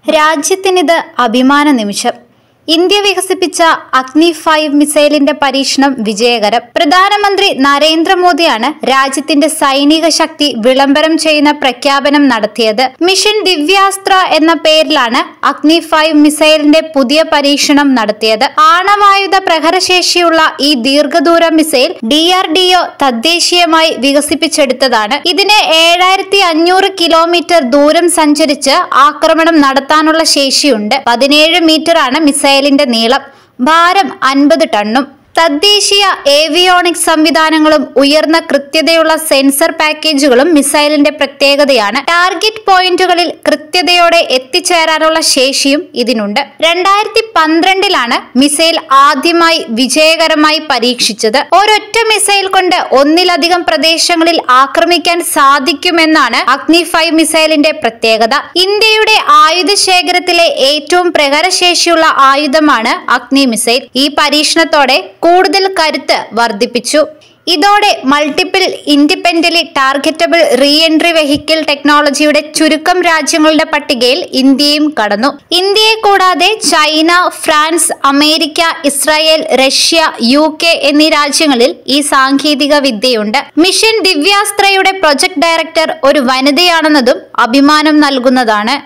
രാജ്യത്തിനിത് അഭിമാന നിമിഷം. ഇന്ത്യ വികസിപ്പിച്ച അഗ്നി 5 മിസൈലിന്റെ പരീക്ഷണം വിജയകരം. പ്രധാനമന്ത്രി നരേന്ദ്രമോദിയാണ് രാജ്യത്തിന്റെ സൈനിക ശക്തി വിളംബരം ചെയ്യുന്ന പ്രഖ്യാപനം നടത്തിയത്. മിഷൻ ദിവ്യാസ്ത്ര എന്ന പേരിലാണ് അഗ്നി 5 മിസൈലിന്റെ പുതിയ പരീക്ഷണം നടത്തിയത്. ആണവായുധ പ്രഹരശേഷിയുള്ള ഈ ദീർഘദൂര മിസൈൽ DRDO തദ്ദേശീയമായി വികസിപ്പിച്ചെടുത്തതാണ്. ഇതിന് 7500 കിലോമീറ്റർ ദൂരം സഞ്ചരിച്ച് ആക്രമണം നടത്താനുള്ള ശേഷിയുണ്ട്. 17 മീറ്ററാണ് മിസൈലിന്റെ നീളം. ഭാരം 50 ടണ്ണും. തദ്ദേശീയ ഏവിയോണിക്സ് സംവിധാനങ്ങളും ഉയർന്ന കൃത്യതയുള്ള സെൻസർ പാക്കേജുകളും മിസൈലിന്റെ പ്രത്യേകതയാണ്. ടാർഗറ്റ് പോയിന്റുകളിൽ കൃത്യതയോടെ എത്തിച്ചേരാനുള്ള ശേഷിയും ഇതിനുണ്ട്. 2012 മിസൈൽ ആദ്യമായി വിജയകരമായി പരീക്ഷിച്ചത്. ഒരൊറ്റ മിസൈൽ കൊണ്ട് ഒന്നിലധികം പ്രദേശങ്ങളിൽ ആക്രമിക്കാൻ സാധിക്കുമെന്നാണ് അഗ്നി 5 മിസൈലിന്റെ പ്രത്യേകത. ഇന്ത്യയുടെ ആയുധ ശേഖരത്തിലെ ഏറ്റവും പ്രഹരശേഷിയുള്ള ആയുധമാണ് അഗ്നി മിസൈൽ. ഈ പരീക്ഷണത്തോടെ കൂടുതൽ കരുത്ത് വർദ്ധിപ്പിച്ചു. ഇതോടെ multiple independently targetable re entry vehicle ടെക്നോളജിയുടെ ചുരുക്കം രാജ്യങ്ങളുടെ പട്ടികയിൽ ഇന്ത്യയും കടന്നു. ഇന്ത്യയെ കൂടാതെ China, France, America, Israel, Russia, UK എന്നീ രാജ്യങ്ങളിൽ ഈ സാങ്കേതിക വിദ്യയുണ്ട്. മിഷൻ ദിവ്യാസ്ത്രയുടെ പ്രൊജക്ട് ഡയറക്ടർ ഒരു വനിതയാണെന്നതും അഭിമാനം നൽകുന്നതാണ്.